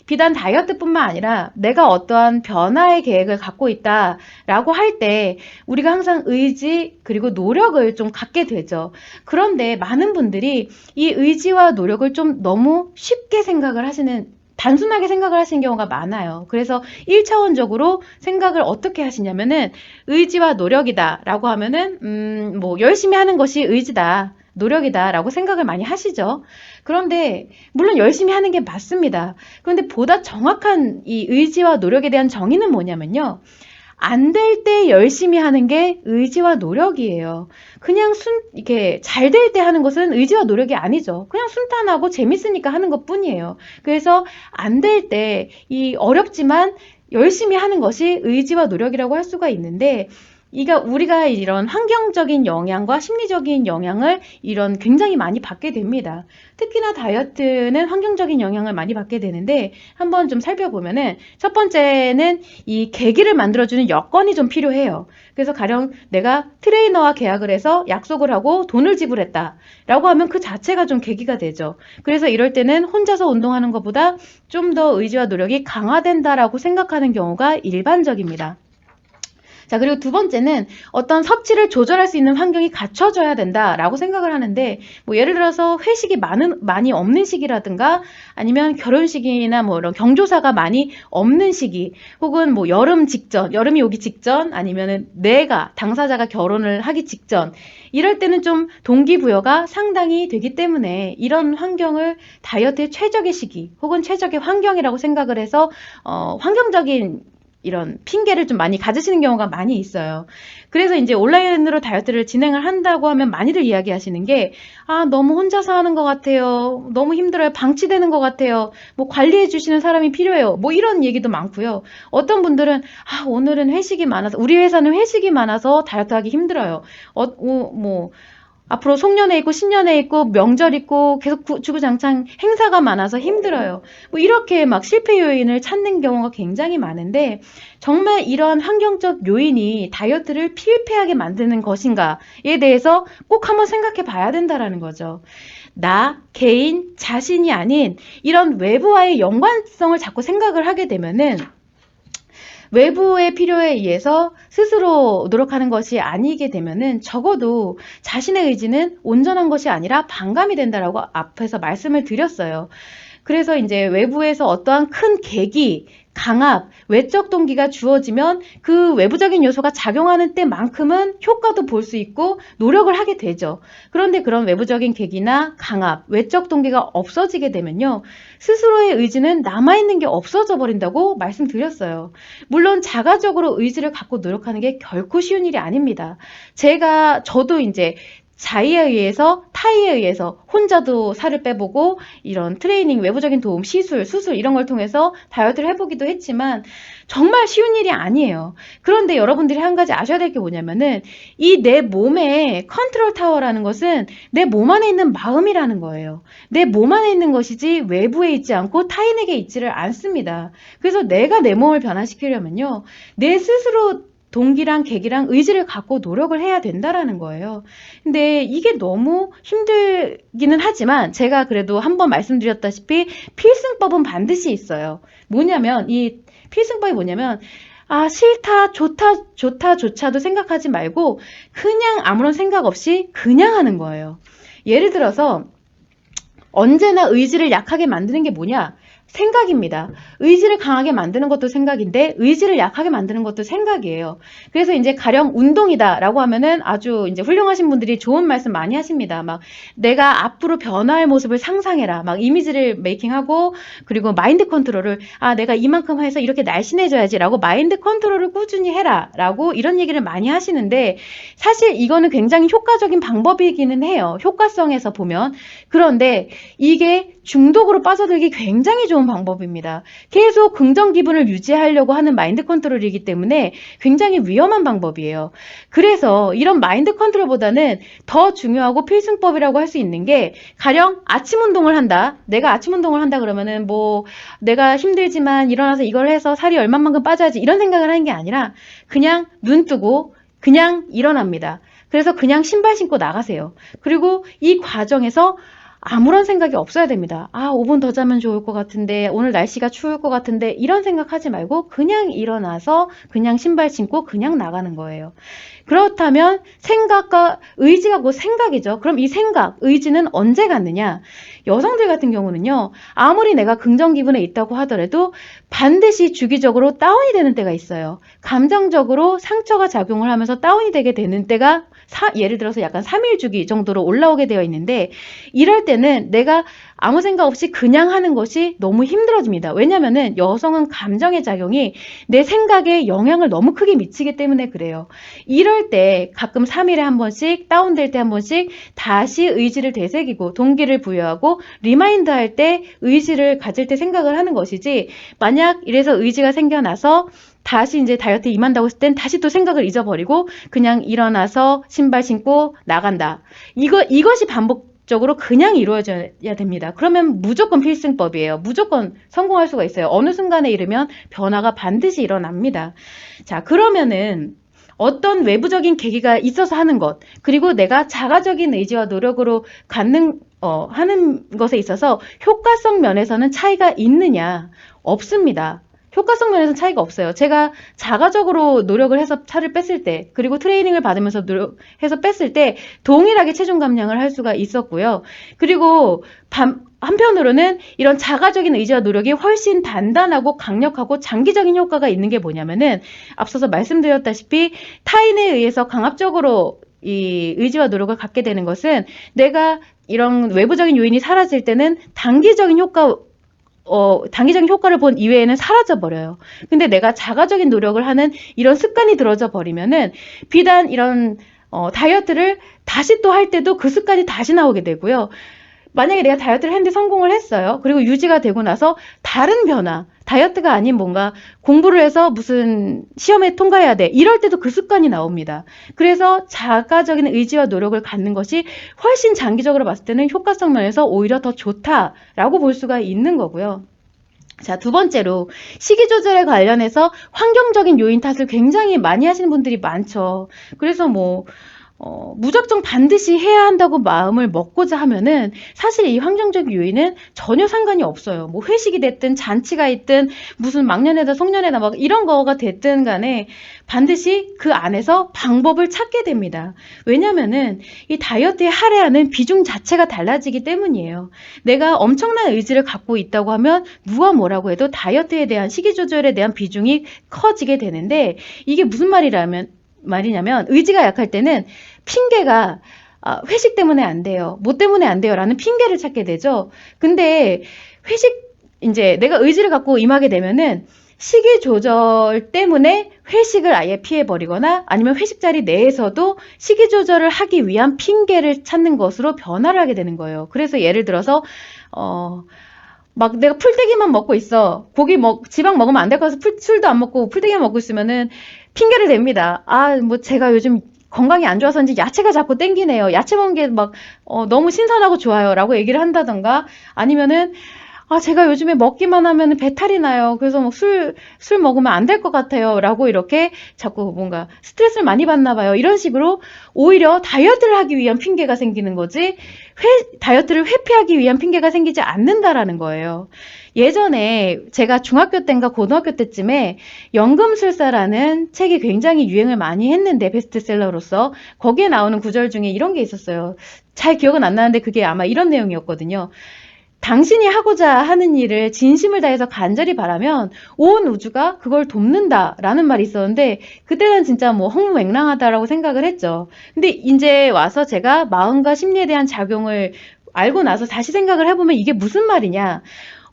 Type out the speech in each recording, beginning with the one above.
비단 다이어트뿐만 아니라 내가 어떠한 변화의 계획을 갖고 있다라고 할 때 우리가 항상 의지 그리고 노력을 좀 갖게 되죠. 그런데 많은 분들이 이 의지와 노력을 좀 너무 쉽게 생각을 하시는 단순하게 생각을 하시는 경우가 많아요. 그래서 1차원적으로 생각을 어떻게 하시냐면은 의지와 노력이다 라고 하면은 뭐 열심히 하는 것이 의지다. 노력이다 라고 생각을 많이 하시죠. 그런데 물론 열심히 하는 게 맞습니다. 그런데 보다 정확한 이 의지와 노력에 대한 정의는 뭐냐면요. 안 될 때 열심히 하는 게 의지와 노력이에요. 그냥 이렇게 잘 될 때 하는 것은 의지와 노력이 아니죠. 그냥 순탄하고 재밌으니까 하는 것 뿐이에요. 그래서 안 될 때 이 어렵지만 열심히 하는 것이 의지와 노력이라고 할 수가 있는데 우리가 이런 환경적인 영향과 심리적인 영향을 이런 굉장히 많이 받게 됩니다. 특히나 다이어트는 환경적인 영향을 많이 받게 되는데 한번 좀 살펴보면은 첫 번째는 이 계기를 만들어주는 여건이 좀 필요해요. 그래서 가령 내가 트레이너와 계약을 해서 약속을 하고 돈을 지불했다 라고 하면 그 자체가 좀 계기가 되죠. 그래서 이럴 때는 혼자서 운동하는 것보다 좀 더 의지와 노력이 강화된다라고 생각하는 경우가 일반적입니다. 자, 그리고 두 번째는 어떤 섭취를 조절할 수 있는 환경이 갖춰져야 된다라고 생각을 하는데, 뭐 예를 들어서 회식이 많이 없는 시기라든가 아니면 결혼식이나 뭐 이런 경조사가 많이 없는 시기, 혹은 뭐 여름이 오기 직전, 아니면은 당사자가 결혼을 하기 직전, 이럴 때는 좀 동기부여가 상당히 되기 때문에 이런 환경을 다이어트의 최적의 시기 혹은 최적의 환경이라고 생각을 해서 환경적인 이런 핑계를 좀 많이 가지시는 경우가 많이 있어요. 그래서 이제 온라인으로 다이어트를 진행을 한다고 하면 많이들 이야기하시는 게, 너무 혼자서 하는 것 같아요. 너무 힘들어요. 방치되는 것 같아요. 뭐 관리해 주시는 사람이 필요해요. 뭐 이런 얘기도 많고요. 어떤 분들은, 오늘은 회식이 많아서, 우리 회사는 회식이 많아서 다이어트 하기 힘들어요. 앞으로 송년회 있고 신년회 있고 명절 있고 계속 주구장창 행사가 많아서 힘들어요. 뭐 이렇게 막 실패 요인을 찾는 경우가 굉장히 많은데 정말 이러한 환경적 요인이 다이어트를 실패하게 만드는 것인가에 대해서 꼭 한번 생각해 봐야 된다라는 거죠. 나, 개인, 자신이 아닌 이런 외부와의 연관성을 자꾸 생각을 하게 되면은 외부의 필요에 의해서 스스로 노력하는 것이 아니게 되면은 적어도 자신의 의지는 온전한 것이 아니라 반감이 된다라고 앞에서 말씀을 드렸어요. 그래서 이제 외부에서 어떠한 큰 계기, 강압, 외적 동기가 주어지면 그 외부적인 요소가 작용하는 때만큼은 효과도 볼 수 있고 노력을 하게 되죠. 그런데 그런 외부적인 계기나 강압, 외적 동기가 없어지게 되면요. 스스로의 의지는 남아있는 게 없어져 버린다고 말씀드렸어요. 물론 자가적으로 의지를 갖고 노력하는 게 결코 쉬운 일이 아닙니다. 저도 이제 자의에 의해서 타의에 의해서 혼자도 살을 빼보고 이런 트레이닝, 외부적인 도움, 수술 이런 걸 통해서 다이어트를 해보기도 했지만 정말 쉬운 일이 아니에요. 그런데 여러분들이 한 가지 아셔야 될 게 뭐냐면은 이 내 몸의 컨트롤 타워라는 것은 내 몸 안에 있는 마음이라는 거예요. 내 몸 안에 있는 것이지 외부에 있지 않고 타인에게 있지를 않습니다. 그래서 내가 내 몸을 변화시키려면요. 내 스스로 동기랑 계기랑 의지를 갖고 노력을 해야 된다라는 거예요. 근데 이게 너무 힘들기는 하지만 제가 그래도 한번 말씀드렸다시피 필승법은 반드시 있어요. 이 필승법이 뭐냐면 싫다, 좋다조차도 생각하지 말고 그냥 아무런 생각 없이 그냥 하는 거예요. 예를 들어서 언제나 의지를 약하게 만드는 게 뭐냐? 생각입니다. 의지를 강하게 만드는 것도 생각인데 의지를 약하게 만드는 것도 생각이에요. 그래서 이제 가령 운동이다라고 하면은 아주 이제 훌륭하신 분들이 좋은 말씀 많이 하십니다. 막 내가 앞으로 변화할 모습을 상상해라. 막 이미지를 메이킹하고 그리고 마인드 컨트롤을 내가 이만큼 해서 이렇게 날씬해져야지라고 마인드 컨트롤을 꾸준히 해라라고 이런 얘기를 많이 하시는데 사실 이거는 굉장히 효과적인 방법이기는 해요. 효과성에서 보면. 그런데 이게 중독으로 빠져들기 굉장히 좋은 방법입니다. 계속 긍정 기분을 유지하려고 하는 마인드 컨트롤이기 때문에 굉장히 위험한 방법이에요. 그래서 이런 마인드 컨트롤보다는 더 중요하고 필승법이라고 할 수 있는 게 가령 아침 운동을 한다. 내가 아침 운동을 한다 그러면은 뭐 내가 힘들지만 일어나서 이걸 해서 살이 얼마만큼 빠져야지 이런 생각을 하는 게 아니라 그냥 눈 뜨고 그냥 일어납니다. 그래서 그냥 신발 신고 나가세요. 그리고 이 과정에서 아무런 생각이 없어야 됩니다. 아, 5분 더 자면 좋을 것 같은데, 오늘 날씨가 추울 것 같은데, 이런 생각하지 말고 그냥 일어나서 그냥 신발 신고 그냥 나가는 거예요. 그렇다면 생각과 의지가 곧 생각이죠. 그럼 이 생각, 의지는 언제 갖느냐? 여성들 같은 경우는요, 아무리 내가 긍정 기분에 있다고 하더라도 반드시 주기적으로 다운이 되는 때가 있어요. 감정적으로 상처가 작용을 하면서 다운이 되게 되는 때가 예를 들어서 약간 3일 주기 정도로 올라오게 되어 있는데, 이럴 때는 내가 아무 생각 없이 그냥 하는 것이 너무 힘들어집니다. 왜냐면은 여성은 감정의 작용이 내 생각에 영향을 너무 크게 미치기 때문에 그래요. 이럴 때 가끔 3일에 한 번씩 다운될 때 한 번씩 다시 의지를 되새기고 동기를 부여하고 리마인드 할 때 의지를 가질 때 생각을 하는 것이지, 만약 이래서 의지가 생겨나서 다시 이제 다이어트 임한다고 했을 땐 다시 또 생각을 잊어버리고 그냥 일어나서 신발 신고 나간다. 이것이 반복적으로 그냥 이루어져야 됩니다. 그러면 무조건 필승법이에요. 무조건 성공할 수가 있어요. 어느 순간에 이르면 변화가 반드시 일어납니다. 자, 그러면은 어떤 외부적인 계기가 있어서 하는 것, 그리고 내가 자가적인 의지와 노력으로 하는 것에 있어서 효과성 면에서는 차이가 있느냐? 없습니다. 효과성 면에서는 차이가 없어요. 제가 자가적으로 노력을 해서 살을 뺐을 때, 그리고 트레이닝을 받으면서 노력해서 뺐을 때 동일하게 체중 감량을 할 수가 있었고요. 그리고 한편으로는 이런 자가적인 의지와 노력이 훨씬 단단하고 강력하고 장기적인 효과가 있는 게 뭐냐면은, 앞서서 말씀드렸다시피 타인에 의해서 강압적으로 이 의지와 노력을 갖게 되는 것은, 내가 이런 외부적인 요인이 사라질 때는 단기적인 효과를 본 이외에는 사라져버려요. 근데 내가 자가적인 노력을 하는 이런 습관이 들어져 버리면은, 비단 이런 다이어트를 다시 또 할 때도 그 습관이 다시 나오게 되고요. 만약에 내가 다이어트를 했는데 성공을 했어요. 그리고 유지가 되고 나서 다른 변화, 다이어트가 아닌 뭔가 공부를 해서 무슨 시험에 통과해야 돼, 이럴 때도 그 습관이 나옵니다. 그래서 자가적인 의지와 노력을 갖는 것이 훨씬 장기적으로 봤을 때는 효과성 면에서 오히려 더 좋다라고 볼 수가 있는 거고요. 자, 두 번째로 식이 조절에 관련해서 환경적인 요인 탓을 굉장히 많이 하시는 분들이 많죠. 그래서 무작정 반드시 해야 한다고 마음을 먹고자 하면은 사실 이 환경적 요인은 전혀 상관이 없어요. 뭐 회식이 됐든 잔치가 있든 무슨 막년회다 송년회다 막 이런 거가 됐든 간에 반드시 그 안에서 방법을 찾게 됩니다. 왜냐면은 이 다이어트에 할애하는 비중 자체가 달라지기 때문이에요. 내가 엄청난 의지를 갖고 있다고 하면 누가 뭐라고 해도 다이어트에 대한 식이 조절에 대한 비중이 커지게 되는데, 이게 무슨 말이냐면 의지가 약할 때는 핑계가 회식 때문에 안 돼요, 뭐 때문에 안 돼요 라는 핑계를 찾게 되죠. 근데 이제 내가 의지를 갖고 임하게 되면은 식이 조절 때문에 회식을 아예 피해버리거나 아니면 회식 자리 내에서도 식이 조절을 하기 위한 핑계를 찾는 것으로 변화를 하게 되는 거예요. 그래서 예를 들어서 막 내가 풀떼기만 먹고 있어. 지방 먹으면 안 될 것 같아서 술도 안 먹고 풀떼기만 먹고 있으면은 핑계를 댑니다. 아, 뭐 제가 요즘 건강이 안 좋아서인지 야채가 자꾸 땡기네요. 야채 먹는 게 너무 신선하고 좋아요 라고 얘기를 한다던가, 아니면은 제가 요즘에 먹기만 하면 배탈이 나요. 그래서 술 먹으면 안 될 것 같아요 라고 이렇게 자꾸 뭔가 스트레스를 많이 받나 봐요. 이런 식으로 오히려 다이어트를 하기 위한 핑계가 생기는 거지, 다이어트를 회피하기 위한 핑계가 생기지 않는다라는 거예요. 예전에 제가 중학교 때인가 고등학교 때쯤에 연금술사라는 책이 굉장히 유행을 많이 했는데, 베스트셀러로서 거기에 나오는 구절 중에 이런 게 있었어요. 잘 기억은 안 나는데 그게 아마 이런 내용이었거든요. 당신이 하고자 하는 일을 진심을 다해서 간절히 바라면 온 우주가 그걸 돕는다라는 말이 있었는데, 그때는 진짜 허무맹랑하다라고 생각을 했죠. 근데 이제 와서 제가 마음과 심리에 대한 작용을 알고 나서 다시 생각을 해보면 이게 무슨 말이냐.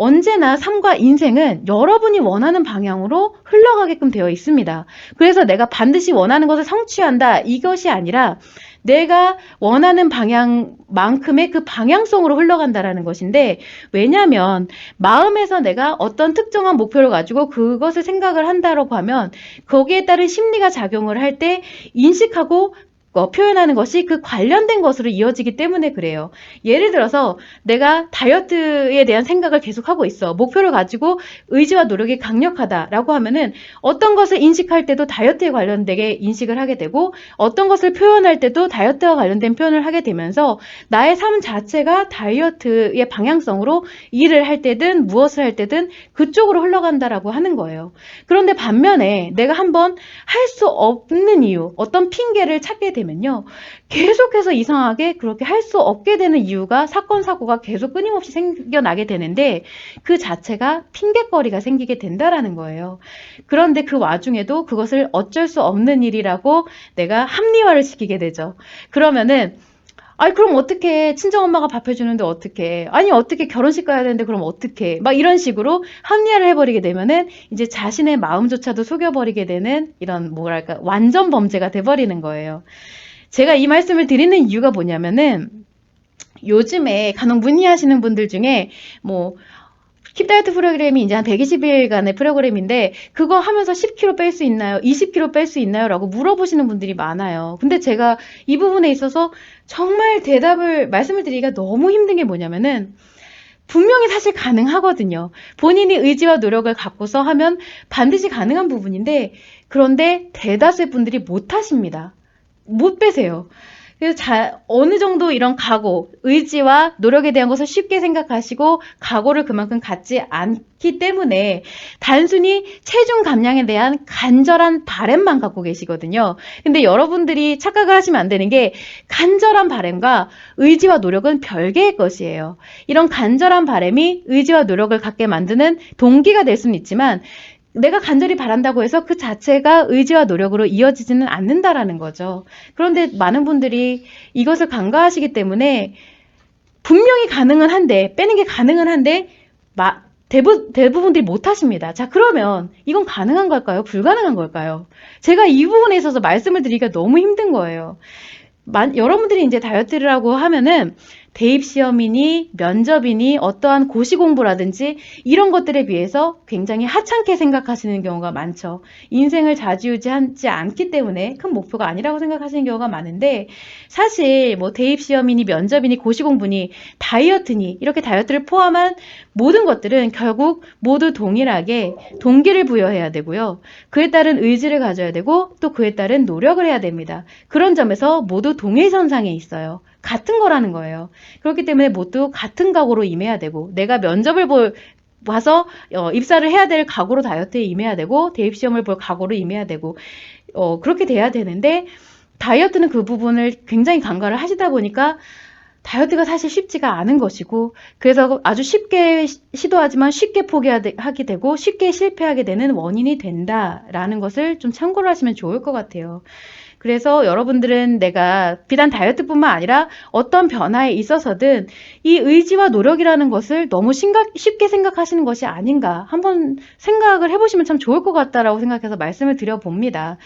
언제나 삶과 인생은 여러분이 원하는 방향으로 흘러가게끔 되어 있습니다. 그래서 내가 반드시 원하는 것을 성취한다, 이것이 아니라 내가 원하는 방향만큼의 그 방향성으로 흘러간다라는 것인데, 왜냐하면 마음에서 내가 어떤 특정한 목표를 가지고 그것을 생각을 한다라고 하면 거기에 따른 심리가 작용을 할 때 인식하고 표현하는 것이 그 관련된 것으로 이어지기 때문에 그래요. 예를 들어서 내가 다이어트에 대한 생각을 계속하고 있어. 목표를 가지고 의지와 노력이 강력하다라고 하면은 어떤 것을 인식할 때도 다이어트에 관련되게 인식을 하게 되고 어떤 것을 표현할 때도 다이어트와 관련된 표현을 하게 되면서 나의 삶 자체가 다이어트의 방향성으로 일을 할 때든 무엇을 할 때든 그쪽으로 흘러간다라고 하는 거예요. 그런데 반면에 내가 한번 할 수 없는 이유, 어떤 핑계를 찾게 되면요. 계속해서 이상하게 그렇게 할 수 없게 되는 이유가 사건, 사고가 계속 끊임없이 생겨나게 되는데 그 자체가 핑계거리가 생기게 된다라는 거예요. 그런데 그 와중에도 그것을 어쩔 수 없는 일이라고 내가 합리화를 시키게 되죠. 그러면은 아니 그럼 어떻게 친정엄마가 밥 해주는데 어떻게 아니 어떻게 결혼식 가야 되는데 그럼 어떻게 막 이런 식으로 합리화를 해버리게 되면은 이제 자신의 마음조차도 속여버리게 되는 이런 뭐랄까 완전 범죄가 돼버리는 거예요. 제가 이 말씀을 드리는 이유가 뭐냐면은 요즘에 간혹 문의하시는 분들 중에 뭐 킵다이어트 프로그램이 이제 한 120일간의 프로그램인데 그거 하면서 10kg 뺄 수 있나요? 20kg 뺄 수 있나요? 라고 물어보시는 분들이 많아요. 근데 제가 이 부분에 있어서 정말 말씀을 드리기가 너무 힘든 게 뭐냐면은 분명히 사실 가능하거든요. 본인이 의지와 노력을 갖고서 하면 반드시 가능한 부분인데 그런데 대다수의 분들이 못 하십니다. 못 빼세요. 그래서 어느 정도 이런 각오, 의지와 노력에 대한 것을 쉽게 생각하시고 각오를 그만큼 갖지 않기 때문에 단순히 체중 감량에 대한 간절한 바램만 갖고 계시거든요. 근데 여러분들이 착각을 하시면 안 되는 게 간절한 바램과 의지와 노력은 별개의 것이에요. 이런 간절한 바램이 의지와 노력을 갖게 만드는 동기가 될 수는 있지만 내가 간절히 바란다고 해서 그 자체가 의지와 노력으로 이어지지는 않는다라는 거죠. 그런데 많은 분들이 이것을 간과하시기 때문에 분명히 가능은 한데 빼는 게 가능은 한데 대부분들이 못하십니다. 자, 그러면 이건 가능한 걸까요? 불가능한 걸까요? 제가 이 부분에 있어서 말씀을 드리기가 너무 힘든 거예요. 여러분들이 이제 다이어트라고 하면은 대입시험이니 면접이니 어떠한 고시공부라든지 이런 것들에 비해서 굉장히 하찮게 생각하시는 경우가 많죠. 인생을 좌지우지하지 않기 때문에 큰 목표가 아니라고 생각하시는 경우가 많은데 사실 뭐 대입시험이니 면접이니 고시공부니 다이어트니 이렇게 다이어트를 포함한 모든 것들은 결국 모두 동일하게 동기를 부여해야 되고요. 그에 따른 의지를 가져야 되고 또 그에 따른 노력을 해야 됩니다. 그런 점에서 모두 동일선상에 있어요. 같은 거라는 거예요. 그렇기 때문에 모두 같은 각오로 임해야 되고 내가 면접을 봐서 입사를 해야 될 각오로 다이어트에 임해야 되고 대입시험을 볼 각오로 임해야 되고 그렇게 돼야 되는데 다이어트는 그 부분을 굉장히 간과를 하시다 보니까 다이어트가 사실 쉽지가 않은 것이고 그래서 아주 쉽게 시도하지만 쉽게 포기하게 되고 쉽게 실패하게 되는 원인이 된다라는 것을 좀 참고를 하시면 좋을 것 같아요. 그래서 여러분들은 내가 비단 다이어트뿐만 아니라 어떤 변화에 있어서든 이 의지와 노력이라는 것을 너무 쉽게 생각하시는 것이 아닌가 한번 생각을 해보시면 참 좋을 것 같다라고 생각해서 말씀을 드려봅니다.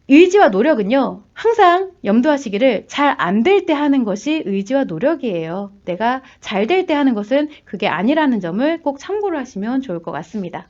의지와 노력은요, 항상 염두하시기를 잘 안 될 때 하는 것이 의지와 노력이에요. 내가 잘 될 때 하는 것은 그게 아니라는 점을 꼭 참고를 하시면 좋을 것 같습니다.